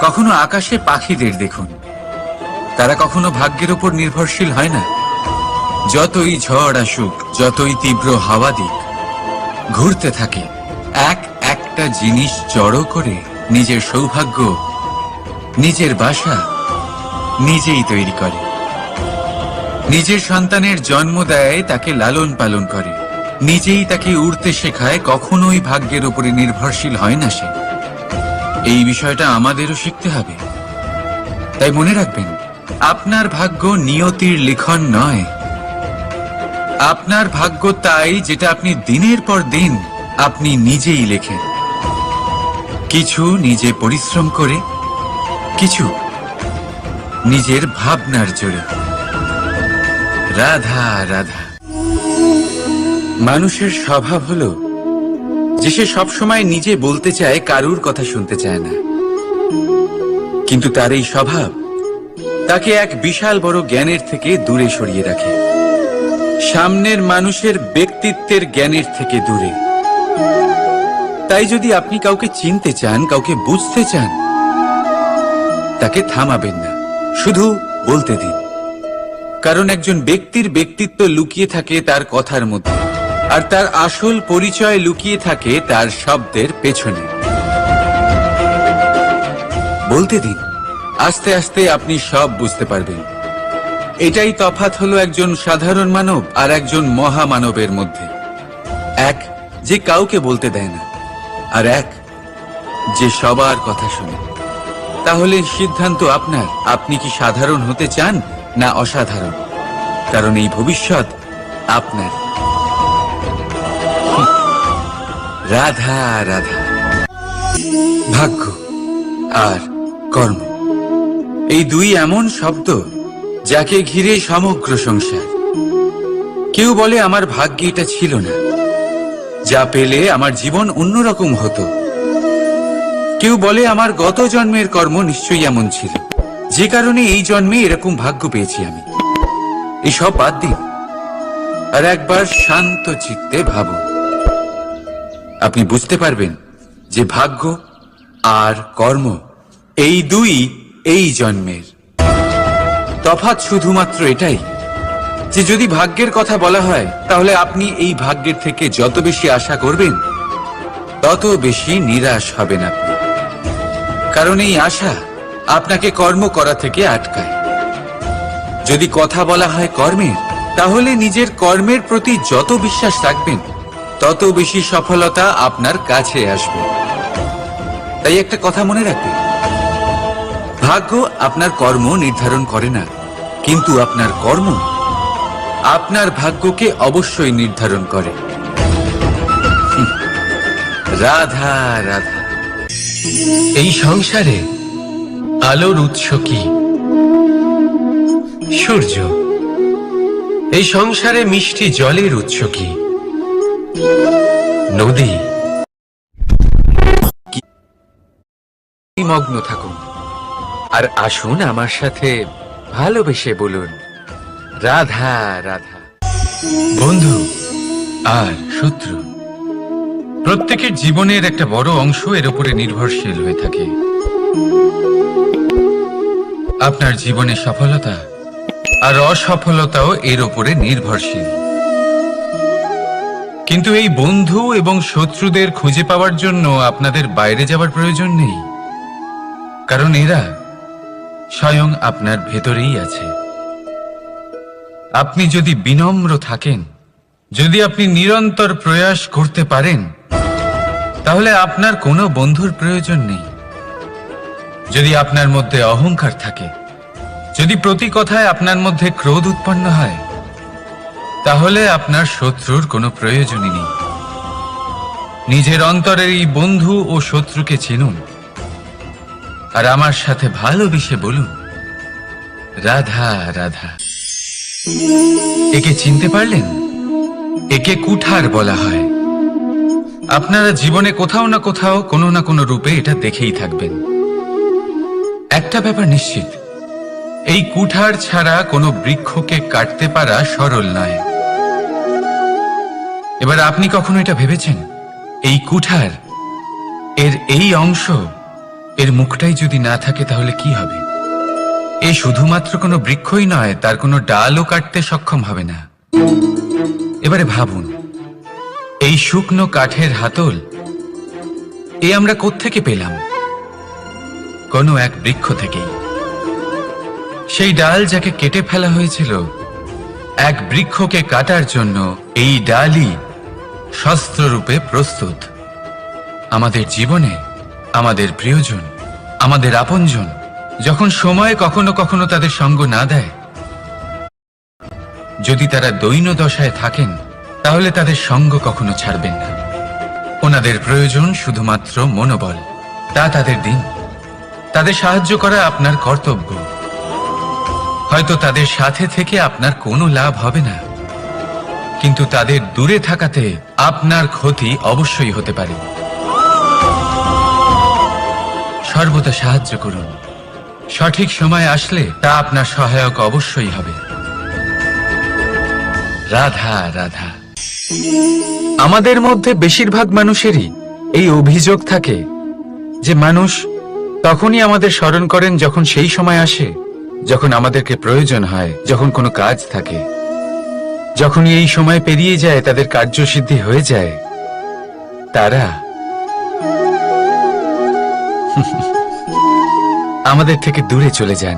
কখনো আকাশে পাখিদের দেখুন, তারা কখনো ভাগ্যের উপর নির্ভরশীল হয় না। যতই ঝড় আসুক, যতই তীব্র হাওয়া দিক, ঘুরতে থাকে, একটা জিনিস জড়ো করে নিজের সৌভাগ্য, নিজের বাসা নিজেই তৈরি করে। নিজের সন্তানের জন্ম দেয়, তাকে লালন পালন করে, নিজেই তাকে উড়তে শেখায়, কখনোই ভাগ্যের উপরে নির্ভরশীল হয় না সে। এই বিষয়টা আমাদেরও শিখতে হবে। তাই মনে রাখবেন, আপনার ভাগ্য নিয়তির লিখন নয়। আপনার ভাগ্য তাই যেটা আপনি দিনের পর দিন আপনি নিজেই লেখেন। কিছু নিজে পরিশ্রম করে, কিছু নিজের ভাবনার জোরে। রাধা রাধা। মানুষের স্বভাব হলো যে সে সবসময় নিজে বলতে চায়, কারুর কথা শুনতে চায় না। কিন্তু তার এই স্বভাব তাকে এক বিশাল বড় জ্ঞানের থেকে দূরে সরিয়ে রাখে, সামনের মানুষের ব্যক্তিত্বের জ্ঞানের থেকে দূরে। তাই যদি আপনি কাউকে চিনতে চান, কাউকে বুঝতে চান, তাকে থামাবেন না, শুধু বলতে দিন। কারণ একজন ব্যক্তির ব্যক্তিত্ব লুকিয়ে থাকে তার কথার মধ্যে, আর তার আসল পরিচয় লুকিয়ে থাকে তার শব্দের পেছনে। বলতে দিন, আস্তে আস্তে আপনি সব বুঝতে পারবেন। এটাই তফাৎ হলো একজন সাধারণ মানব আর একজন মহামানবের মধ্যে। এক যে কাউকে বলতে দেয় না, আর এক যে সবার কথা শুনে। তাহলে সিদ্ধান্ত আপনার, আপনি কি সাধারণ হতে চান না অসাধারণ? কারণ এই ভবিষ্যৎ আপনার। রাধা রাধা। ভাগ্য আর কর্ম, এই দুই এমন শব্দ যাকে ঘিরে সমগ্র সংসার। কেউ বলে আমার ভাগ্যে এটা ছিল না, যা পেলে আমার জীবন অন্যরকম হতো। কেউ বলে আমার গত জন্মের কর্ম নিশ্চয়ই এমন ছিল, যে কারণে এই জন্মে এরকম ভাগ্য পেয়েছি আমি। এসব বাদ দিন আর একবার শান্ত চিত্তে ভাবুন। আপনি বুঝতে পারবেন যে ভাগ্য আর কর্ম এই দুই এই জন্মের। তফাৎ শুধুমাত্র এটাই যে যদি ভাগ্যের কথা বলা হয়, তাহলে আপনি এই ভাগ্যের থেকে যত বেশি আশা করবেন, তত বেশি নিরাশ হবেন আপনি। কারণ এই আশা আপনাকে কর্ম করা থেকে আটকায়। যদি কথা বলা হয় কর্মের, তাহলে নিজের কর্মের প্রতি যত বিশ্বাস রাখবেন, তত বেশি সফলতা আপনার কাছে আসবে। তাই একটা কথা মনে রাখবেন, ভাগ্য আপনার কর্ম নির্ধারণ করে না, কিন্তু আপনার কর্ম আপনার ভাগ্যকে অবশ্যই নির্ধারণ করে। রাধা রাধা। এই সংসারে আলোর উৎস কি? সূর্য। এই সংসারে মিষ্টি জলের উৎস কি? নদী। মগ্ন থাকুন আর আসুন আমার সাথে ভালোবেসে বলুন রাধা রাধা। বন্ধু আর শত্রু, প্রত্যেকের জীবনের একটা বড় অংশ এর উপরে নির্ভরশীল হয়ে থাকে। আপনার জীবনে সফলতা আর অসফলতাও এর উপরে নির্ভরশীল। কিন্তু এই বন্ধু এবং শত্রুদের খুঁজে পাওয়ার জন্য আপনাদের বাইরে যাওয়ার প্রয়োজন নেই, কারণ এরা স্বয়ং আপনার ভেতরেই আছে। আপনি যদি বিনম্র থাকেন, যদি আপনি নিরন্তর প্রয়াস করতে পারেন, তাহলে আপনার কোনো বন্ধুর প্রয়োজন নেই। যদি আপনার মধ্যে অহংকার থাকে, যদি প্রতি কথায় আপনার মধ্যে ক্রোধ উৎপন্ন হয়, তাহলে আপনার শত্রুর কোনো প্রয়োজনই নেই। নিজের অন্তরের এই বন্ধু ও শত্রুকে চিনুন আর আমার সাথে ভালোবেসে বলুন রাধা রাধা। একে চিনতে পারলেন? একে কুঠার বলা হয়। আপনারা জীবনে কোথাও না কোথাও কোনো না কোনো রূপে এটা দেখেই থাকবেন। একটা ব্যাপার নিশ্চিত, এই কুঠার ছাড়া কোনো বৃক্ষকে কাটতে পারা সরল নয়। এবার আপনি কখনো এটা ভেবেছেন এই কুঠার, এর এই অংশ এর মুখটাই যদি না থাকে তাহলে কি হবে? এ শুধুমাত্র কোনো বৃক্ষই নয়, তার কোনো ডালও কাটতে সক্ষম হবে না। এবারে ভাবুন, এই শুকনো কাঠের হাতল এ আমরা কোত্থেকে পেলাম? কোনো এক বৃক্ষ থেকেই। সেই ডাল যাকে কেটে ফেলা হয়েছিল এক বৃক্ষকে কাটার জন্য, এই ডালই শস্ত্ররূপে প্রস্তুত। আমাদের জীবনে আমাদের প্রিয়জন, আমাদের আপনজন যখন সময় কখনো কখনো তাদের সঙ্গ না দেয়, যদি তারা দৈন্য দশায় থাকেন, তাহলে তাদের সঙ্গ কখনো ছাড়বেন না। ওনাদের প্রয়োজন শুধুমাত্র মনোবল। তা তাদের দিন। তাদের সাহায্য করা আপনার কর্তব্য। হয়তো তাদের সাথে থেকে আপনার কোনো লাভ হবে না, কিন্তু তাদের দূরে থাকাতে আপনার ক্ষতি অবশ্যই হতে পারে। সর্বদা সাহায্য করুন। সঠিক সময় আসলে তা আপনার সহায়ক অবশ্যই হবে। রাধা রাধা। আমাদের মধ্যে বেশিরভাগ মানুষেরই এই অভিযোগ থাকে যে মানুষ তখনই আমাদের স্মরণ করেন যখন সেই সময় আসে যখন আমাদেরকে প্রয়োজন হয়, যখন কোনো কাজ থাকে। যখনই এই সময় পেরিয়ে যায়, তাদের কার্যসিদ্ধি হয়ে যায়, তারা আমাদের থেকে দূরে চলে যান,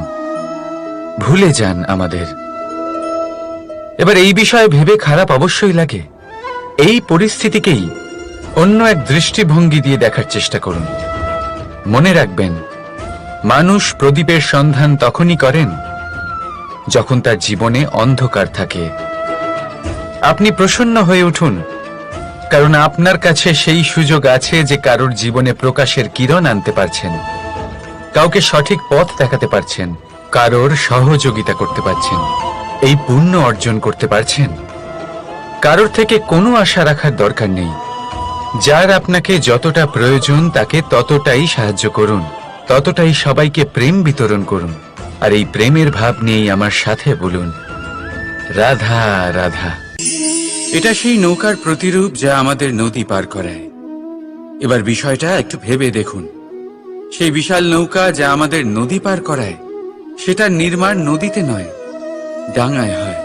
ভুলে যান আমাদের। এবার এই বিষয়ে ভেবে খারাপ অবশ্যই লাগে। এই পরিস্থিতিকেই অন্য এক দৃষ্টিভঙ্গি দিয়ে দেখার চেষ্টা করুন। মনে রাখবেন, মানুষ প্রদীপের সন্ধান তখনই করেন যখন তার জীবনে অন্ধকার থাকে। আপনি প্রসন্ন হয়ে উঠুন, কারণ আপনার কাছে সেই সুযোগ আছে যে কারোর জীবনে প্রকাশের কিরণ আনতে পারছেন, কাউকে সঠিক পথ দেখাতে পারছেন, কারোর সহযোগিতা করতে পারছেন, এই পুণ্য অর্জন করতে পারছেন। কারোর থেকে কোনো আশা রাখার দরকার নেই। যার আপনাকে যতটা প্রয়োজন তাকে ততটাই সাহায্য করুন, ততটাই সবাইকে প্রেম বিতরণ করুন। আর এই প্রেমের ভাব নিয়েই আমার সাথে বলুন, রাধা রাধা। এটা সেই নৌকার প্রতিরূপ যা আমাদের নদী পার করায়। এবার বিষয়টা একটু ভেবে দেখুন। সেই বিশাল নৌকা যা আমাদের নদী পার করায়, সেটার নির্মাণ নদীতে নয়, ডাঙায় হয়।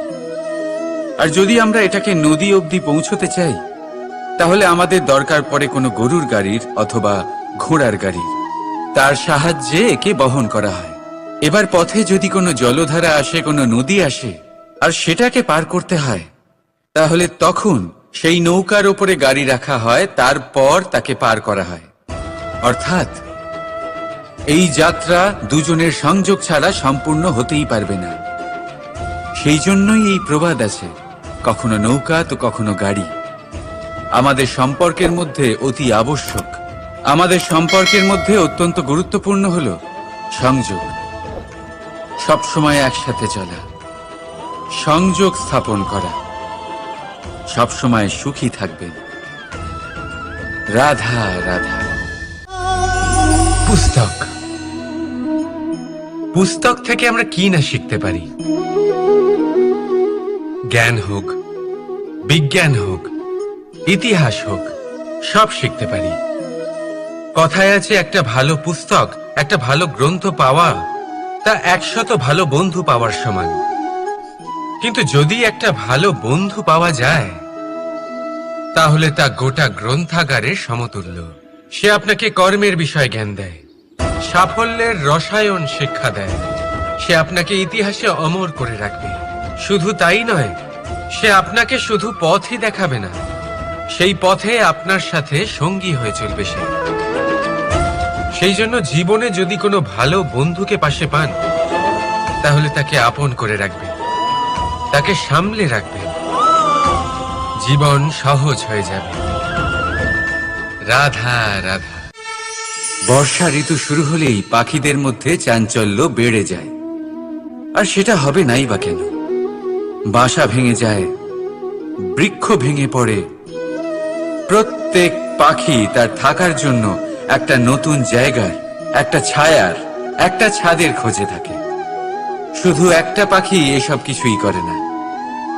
আর যদি আমরা এটাকে নদী অবধি পৌঁছতে চাই, তাহলে আমাদের দরকার পড়ে কোনো গরুর গাড়ির অথবা ঘোড়ার গাড়ির। তার সাহায্যে একে বহন করা হয়। এবার পথে যদি কোনো জলধারা আসে, কোনো নদী আসে, আর সেটাকে পার করতে হয়, তাহলে তখন সেই নৌকার ওপরে গাড়ি রাখা হয়, তারপর তাকে পার করা হয়। অর্থাৎ এই যাত্রা দুজনের সংযোগ ছাড়া সম্পূর্ণ হতেই পারবে না। সেই জন্যই এই প্রবাদ আছে, কখনো নৌকা তো কখনো গাড়ি। আমাদের সম্পর্কের মধ্যে অতি আবশ্যক, আমাদের সম্পর্কের মধ্যে অত্যন্ত গুরুত্বপূর্ণ হলো সংযোগ। সবসময় একসাথে চলা, সংযোগ স্থাপন করা। সবসময় সুখী থাকবেন। রাধা রাধা। পুস্তক, পুস্তক থেকে আমরা কি না শিখতে পারি। জ্ঞান হোক, বিজ্ঞান হোক, ইতিহাস হোক, সব শিখতে পারি। কথায় আছে, একটা ভালো পুস্তক, একটা ভালো গ্রন্থ পাওয়া তা 100 ভালো বন্ধু পাওয়ার সমান। কিন্তু যদি একটা ভালো বন্ধু পাওয়া যায়, তাহলে তা গোটা গ্রন্থাগারের সমতুল্য। সে আপনাকে কর্মের বিষয়ে জ্ঞান দেয়, সাফল্যের রসায়ন শিক্ষা দেয়। সে আপনাকে ইতিহাসে অমর করে রাখবে। শুধু তাই নয়, সে আপনাকে শুধু পথই দেখাবে না, সেই পথে আপনার সাথে সঙ্গী হয়ে চলবে সে। সেই জন্য জীবনে যদি কোনো ভালো বন্ধুকে পাশে পান, তাহলে তাকে আপন করে রাখবেন, তাকে সামলে রাখবেন। জীবন সহজ হয়ে যাবে। রাধা রাধা। বর্ষা ঋতু শুরু হলেই পাখিদের মধ্যে চাঞ্চল্য বেড়ে যায়। আর সেটা হবে নাই বা কেন? বাসা ভেঙে যায়, বৃক্ষ ভেঙে পড়ে। প্রত্যেক পাখি তার থাকার জন্য একটা নতুন জায়গার, একটা ছায়ার, একটা ছাদের খোঁজে থাকে। শুধু একটা পাখি এসব কিছুই করে না।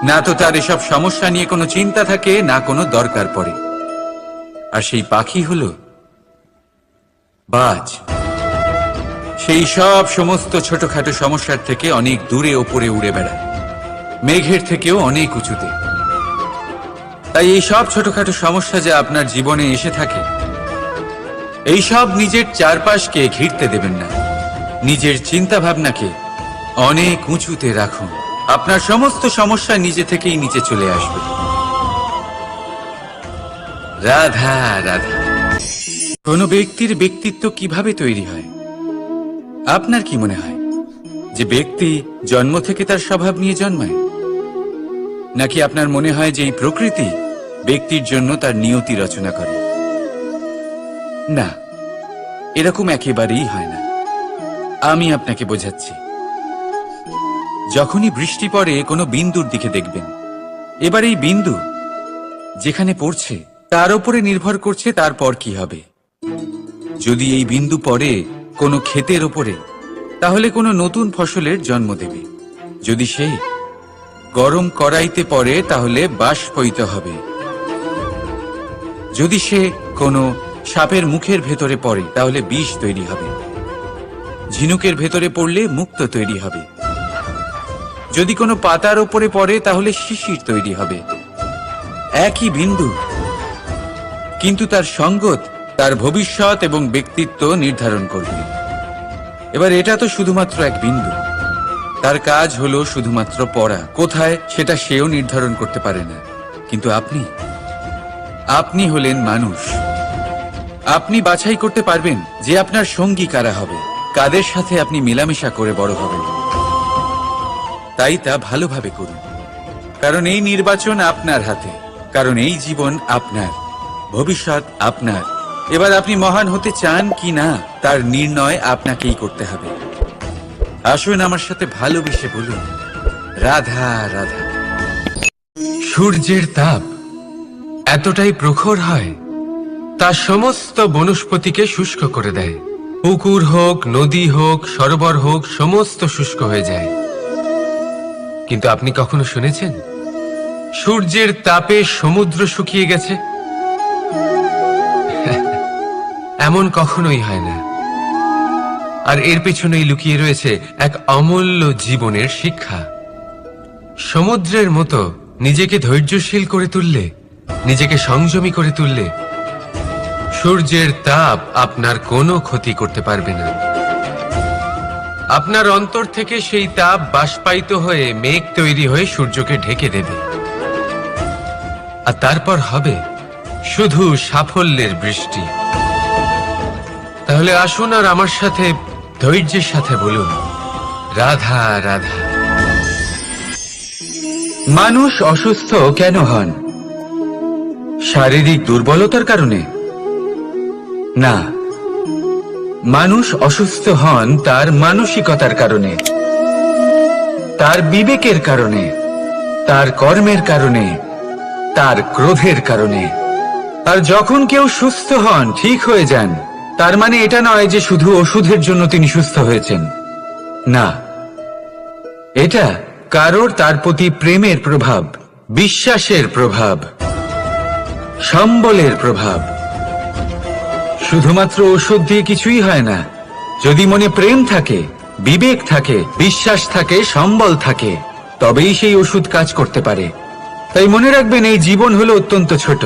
না তো তার এসব সমস্যা নিয়ে কোনো চিন্তা থাকে, না কোনো দরকার পড়ে। আর সেই পাখি হলো বাজ। সেই সব সমস্ত ছোটখাটো সমস্যার থেকে অনেক দূরে ওপরে উড়ে বেড়ায়, মেঘের থেকেও অনেক উঁচুতে। তাই এই সব ছোটখাটো সমস্যা যা আপনার জীবনে এসে থাকে, এই সব নিজের চারপাশকে ঘিরতে দেবেন না। নিজের চিন্তা ভাবনাকে অনেক উঁচুতে রাখুন। আপনার সমস্ত সমস্যা নিজে থেকেই নিচে চলে আসবে। রাধা রাধা। কোনো ব্যক্তির ব্যক্তিত্ব কিভাবে তৈরি হয়? আপনার কি মনে হয় যে ব্যক্তি জন্ম থেকে তার স্বভাব নিয়ে জন্মায়, নাকি আপনার মনে হয় যে এই প্রকৃতি ব্যক্তির জন্য তার নিয়তি রচনা করে? না, এরকম একেবারেই হয় না। আমি আপনাকে বোঝাচ্ছি। যখনই বৃষ্টি পড়ে কোনো বিন্দুর দিকে দেখবেন। এবার এই বিন্দু যেখানে পড়ছে তার উপরে নির্ভর করছে তারপর কি হবে। যদি এই বিন্দু পড়ে কোনো ক্ষেতের ওপরে, তাহলে কোনো নতুন ফসলের জন্ম দেবে। যদি সে গরম কড়াইতে পড়ে, তাহলে বাষ্পীত হবে। যদি সে কোনো সাপের মুখের ভেতরে পড়ে, তাহলে বিষ তৈরি হবে। ঝিনুকের ভেতরে পড়লে মুক্তো তৈরি হবে। যদি কোনো পাতার ওপরে পড়ে, তাহলে শিশির তৈরি হবে। একই বিন্দু, কিন্তু তার সঙ্গত তার ভবিষ্যৎ এবং ব্যক্তিত্ব নির্ধারণ করবে। এবার এটা তো শুধুমাত্র এক বিন্দু, তার কাজ হলো শুধুমাত্র পড়া। কোথায় সেটা সেও নির্ধারণ করতে পারে না। কিন্তু আপনি হলেন মানুষ। আপনি বাছাই করতে পারবেন যে আপনার সঙ্গী কারা হবে, কাদের সাথে আপনি মেলামেশা করে বড় হবেন। তাই তা ভালোভাবে করুন, কারণ এই নির্বাচন আপনার হাতে, কারণ এই জীবন আপনার, ভবিষ্যৎ আপনার। এবার আপনি মহান হতে চান কি না, তার নির্ণয় আপনাকেই করতে হবে। আসুন আমার সাথে ভালোবেসে বলুন, রাধা রাধা। সূর্যের তাপ এতটাই প্রখর হয়, তা সমস্ত বনস্পতিকে শুষ্ক করে দেয়। পুকুর হোক, নদী হোক, সরোবর হোক, সমস্ত শুষ্ক হয়ে যায়। কিন্তু আপনি কখনো শুনেছেন সূর্যের তাপে সমুদ্র শুকিয়ে গেছে? এমন কখনোই হয় না। আর এর পেছনেই লুকিয়ে রয়েছে এক অমূল্য জীবনের শিক্ষা। সমুদ্রের মতো নিজেকে ধৈর্যশীল করে তুললে, নিজেকে সংযমী করে তুললে, সূর্যের তাপ আপনার কোনো ক্ষতি করতে পারবে না। আপনার অন্তর থেকে সেই তাপ বাষ্পায়িত হয়ে মেঘ তৈরি হয়ে সূর্যকে ঢেকে দেবে। আর তারপর হবে শুধু সাফল্যের বৃষ্টি। তাহলে আসুন আর আমার সাথে ধৈর্যের সাথে বলুন, রাধা রাধা। মানুষ অসুস্থ কেন হন? শারীরিক দুর্বলতার কারণে? না, মানুষ অসুস্থ হন তার মানসিকতার কারণে, তার বিবেকের কারণে, তার কর্মের কারণে, তার ক্রোধের কারণে। আর যখন কেউ সুস্থ হন, ঠিক হয়ে যান, তার মানে এটা নয় যে শুধু ওষুধের জন্য তিনি সুস্থ হয়েছেন। না, এটা কারোর তার প্রতি প্রেমের প্রভাব, বিশ্বাসের প্রভাব, সম্বলের প্রভাব। শুধুমাত্র ওষুধ দিয়ে কিছুই হয় না। যদি মনে প্রেম থাকে, বিবেক থাকে, বিশ্বাস থাকে, সম্বল থাকে, তবেই সেই ওষুধ কাজ করতে পারে। তাই মনে রাখবেন, এই জীবন হলো অত্যন্ত ছোট।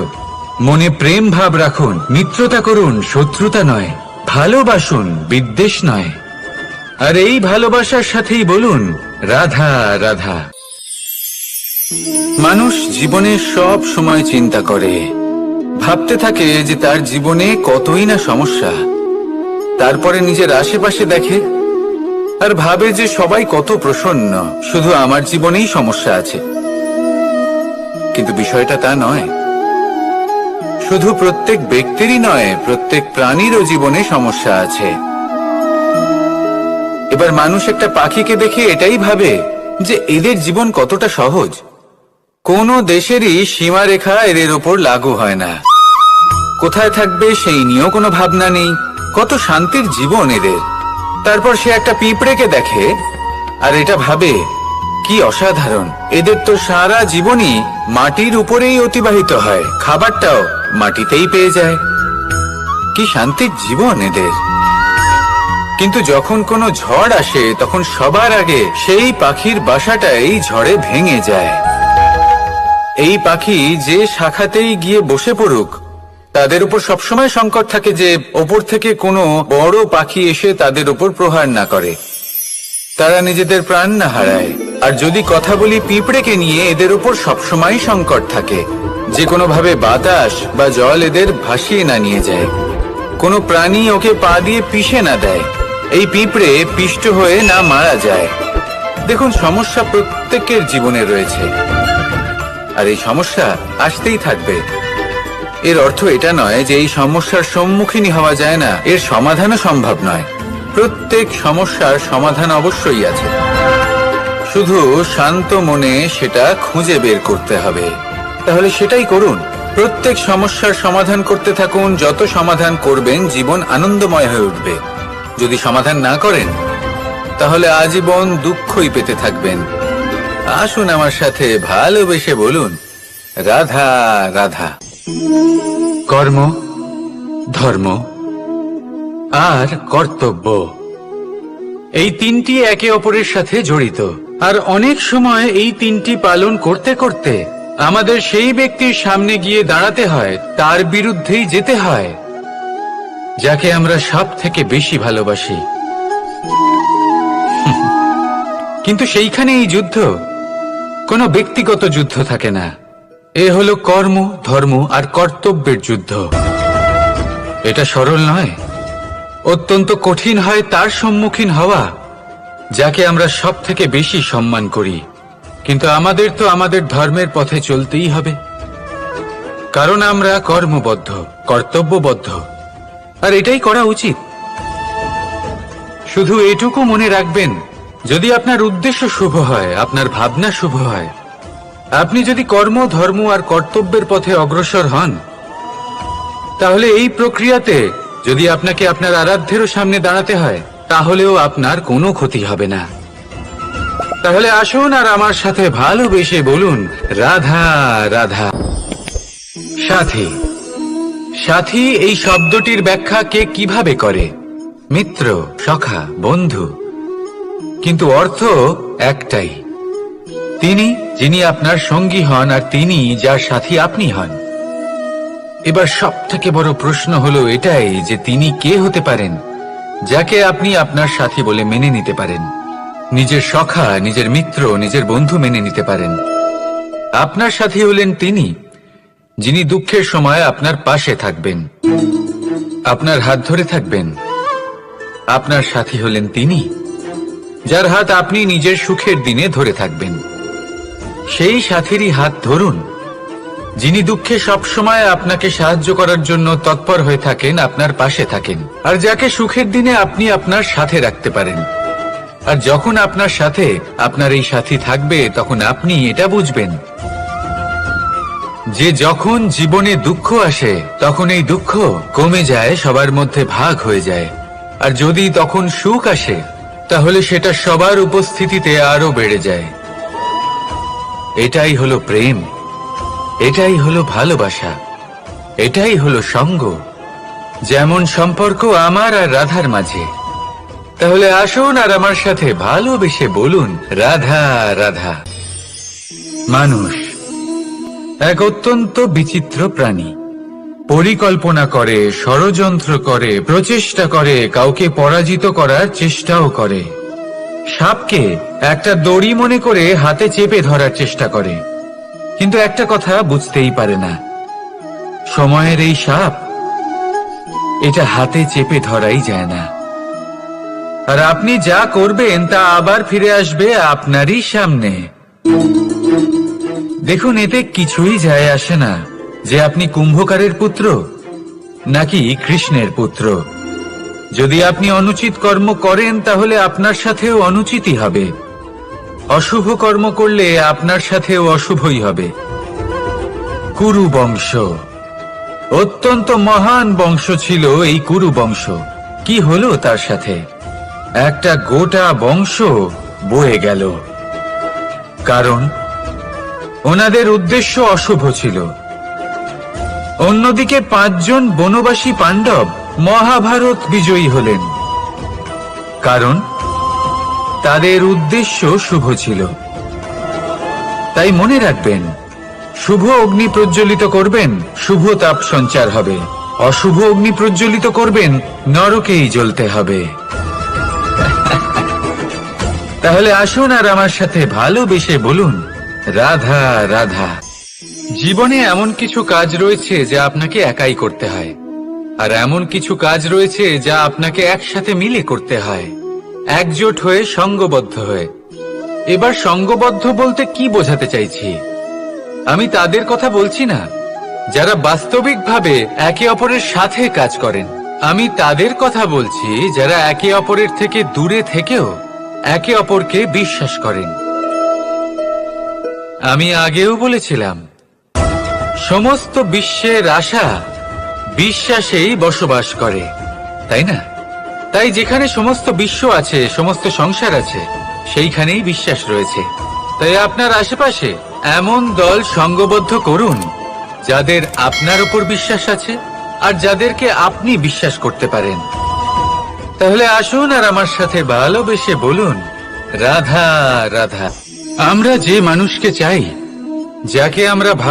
মনে প্রেম ভাব রাখুন, মিত্রতা করুন, শত্রুতা নয়। ভালোবাসুন, বিদ্বেষ নয়। আর এই ভালোবাসার সাথেই বলুন, রাধা রাধা। মানুষ জীবনে সব সময় চিন্তা করে, ভাবতে থাকে যে তার জীবনে কতই না সমস্যা। তারপরে নিজের আশেপাশে দেখে আর ভাবে যে সবাই কত প্রসন্ন, শুধু আমার জীবনেই সমস্যা আছে। কিন্তু বিষয়টা তা নয়। শুধু প্রত্যেক ব্যক্তিরই নয়, প্রত্যেক প্রাণীরও জীবনে সমস্যা আছে। এবার মানুষ একটা পাখিকে দেখে এটাই ভাবে যে এদের জীবন কতটা সহজ। কোনো দেশেরই সীমারেখা এদের ওপর লাগু হয় না। কোথায় থাকবে সেই নিয়েও কোনো ভাবনা নেই। কত শান্তির জীবন এদের। তারপর সে একটা পিঁপড়েকে দেখে আর এটা ভাবে, কি অসাধারণ, এদের তো সারা জীবনই মাটির উপরেই অতিবাহিত হয়, খাবারটাও মাটিতেই পেয়ে যায়। কি শান্তির জীবন এদের। কিন্তু যখন কোনো ঝড় আসে তখন সবার আগে সেই পাখির বাসাটাই ঝড়ে ভেঙে যায়। এই পাখি যে শাখাতেই গিয়ে বসে পড়ুক, তাদের উপর সবসময় সংকট থাকে যে ওপর থেকে কোনো বড় পাখি এসে তাদের উপর প্রহার না করে, তারা নিজেদের প্রাণ না হারায়। আর যদি কথা বলি পিঁপড়েকে নিয়ে, এদের উপর সবসময় সংকট থাকে যে কোনোভাবে বাতাস বা জল এদের ভাসিয়ে না নিয়ে যায়, কোনো প্রাণী ওকে পা দিয়ে পিষে না দেয়, এই পিঁপড়ে পিষ্ট হয়ে না মারা যায়। দেখুন, সমস্যা প্রত্যেকের জীবনে রয়েছে, আর এই সমস্যা আসতেই থাকবে। এর অর্থ এটা নয় যে এই সমস্যার সম্মুখীন হওয়া যায় না, এর সমাধানও সম্ভব নয়। প্রত্যেক সমস্যার সমাধান অবশ্যই আছে, শুধু শান্ত মনে সেটা খুঁজে বের করতে হবে। তাহলে সেটাই করুন, প্রত্যেক সমস্যার সমাধান করতে থাকুন। যত সমাধান করবেন জীবন আনন্দময় হয়ে উঠবে। যদি সমাধান না করেন তাহলে আজীবন দুঃখই পেতে থাকবেন। আসুন আমার সাথে ভালোবেসে বলুন, রাধা রাধা। কর্ম, ধর্ম আর কর্তব্য, এই তিনটি একে অপরের সাথে জড়িত। আর অনেক সময় এই তিনটি পালন করতে করতে আমাদের সেই ব্যক্তির সামনে গিয়ে দাঁড়াতে হয়, তার বিরুদ্ধেই যেতে হয়, যাকে আমরা সব থেকে বেশি ভালোবাসি। কিন্তু সেইখানে এই যুদ্ধ কোনো ব্যক্তিগত যুদ্ধ থাকে না, এ হলো কর্ম, ধর্ম আর কর্তব্যের যুদ্ধ। এটা সরল নয়, অত্যন্ত কঠিন হয় তার সম্মুখীন হওয়া যাকে আমরা সব থেকে বেশি সম্মান করি। কিন্তু আমাদের তো আমাদের ধর্মের পথে চলতেই হবে, কারণ আমরা কর্মবদ্ধ, কর্তব্যবদ্ধ, আর এটাই করা উচিত। শুধু এটুকু মনে রাখবেন, যদি আপনার উদ্দেশ্য শুভ হয়, আপনার ভাবনা শুভ হয়, আপনি যদি কর্ম, ধর্ম আর কর্তব্যের পথে অগ্রসর হন, তাহলে এই প্রক্রিয়াতে যদি আপনাকে আপনার আরাধ্যেরও সামনে দাঁড়াতে হয়, তাহলেও আপনার কোনো ক্ষতি হবে না। তাহলে আসুন আর আমার সাথে ভালোবেসে বলুন, রাধা রাধা। সাথী, সাথী এই শব্দটির ব্যাখ্যা কে কিভাবে করে? মিত্র, সখা, বন্ধু, কিন্তু অর্থ একটাই। তিনি যিনি আপনার সঙ্গী হন, আর তিনি যার সাথী আপনি হন। এবার সব থেকে বড় প্রশ্ন হলো এটাই যে তিনি কে হতে পারেন যাকে আপনি আপনার সাথী বলে মেনে নিতে পারেন, নিজের সখা, নিজের মিত্র, নিজের বন্ধু মেনে নিতে পারেন। আপনার সাথী হলেন তিনি যিনি দুঃখের সময় আপনার পাশে থাকবেন, আপনার হাত ধরে থাকবেন। আপনার সাথী হলেন তিনি যার হাত আপনি নিজের সুখের দিনে ধরে থাকবেন। সেই সাথীরই হাত ধরুন যিনি দুঃখে সবসময় আপনাকে সাহায্য করার জন্য তৎপর হয়ে থাকেন, আপনার পাশে থাকেন, আর যাকে সুখের দিনে আপনি আপনার সাথে রাখতে পারেন। আর যখন আপনার সাথে আপনার এই সাথী থাকবে, তখন আপনি এটা বুঝবেন যে যখন জীবনে দুঃখ আসে, তখন এই দুঃখ কমে যায়, সবার মধ্যে ভাগ হয়ে যায়। আর যদি তখন সুখ আসে, তাহলে সেটা সবার উপস্থিতিতে আরো বেড়ে যায়। এটাই হলো প্রেম, এটাই হলো ভালোবাসা, এটাই হলো সঙ্গ, যেমন সম্পর্ক আমার আর রাধার মাঝে। তাহলে আসুন আর আমার সাথে ভালোবেসে বলুন, রাধা রাধা। মানুষ এক অত্যন্ত বিচিত্র প্রাণী, পরিকল্পনা করে, ষড়যন্ত্র করে, প্রচেষ্টা করে, কাউকে পরাজিত করার চেষ্টাও করে। সাপকে একটা দড়ি মনে করে হাতে চেপে ধরার চেষ্টা করে, কিন্তু একটা কথা বুঝতেই পারে না, সময়ের এই সাপ, এটা হাতে চেপে ধরাই যায় না। আর আপনি যা করবেন তা আবার ফিরে আসবে আপনারই সামনে। দেখুন, এতে কিছুই যায় আসে না যে আপনি কুম্ভকারের পুত্র নাকি কৃষ্ণের পুত্র। যদি আপনি অনুচিত কর্ম করেন, তাহলে আপনার সাথেও অনুচিতই হবে। অশুভ কর্ম করলে আপনার সাথেও অশুভই হবে। কুরু বংশ অত্যন্ত মহান বংশ ছিল। এই কুরু বংশ কি হলো তার সাথে? একটা গোটা বংশ বয়ে গেল, কারণ ওনাদের উদ্দেশ্য অশুভ ছিল। অন্যদিকে 5 জন বনবাসী পাণ্ডব মহাভারত বিজয়ী হলেন। কারণ তাদের উদ্দেশ্য শুভ ছিল। তাই মনে রাখবেন, শুভ অগ্নি প্রজ্বলিত করবেন, শুভ তাপ সঞ্চার হবে। অশুভ অগ্নি প্রজ্বলিত করবেন, নরকেই জ্বলতে হবে। তাহলে আসুন আর আমার সাথে ভালোবেসে বলুন, রাধা রাধা। জীবনে এমন কিছু কাজ রয়েছে যা আপনাকে একাই করতে হয়, আর এমন কিছু কাজ রয়েছে যা আপনাকে একসাথে মিলে করতে হয়, একজোট হয়ে, সঙ্গবদ্ধ হয়ে। এবার সঙ্গবদ্ধ বলতে কি বোঝাতে চাইছি? আমি তাদের কথা বলছি না যারা বাস্তবিকভাবে একে অপরের সাথে কাজ করেন। আমি তাদের কথা বলছি যারা একে অপরের থেকে দূরে থেকেও একে অপরকে বিশ্বাস করেন। আমি আগেও বলেছিলাম, সমস্ত বিশ্বের আশা বিশ্বাসেই বসবাস করে, তাই না? তাই যেখানে সমস্ত বিশ্ব আছে, সমস্ত সংসার আছে, সেইখানেই বিশ্বাস রয়েছে। তাই আপনার আশেপাশে এমন দল সঙ্গবদ্ধ করুন যাদের আপনার উপর বিশ্বাস আছে আর যাদেরকে আপনি বিশ্বাস করতে পারেন। তাহলে আসুন আর আমার সাথে ভালোবেসে বলুন, রাধা রাধা। আমরা যে মানুষকে চাই, যাকে আমরা ভালো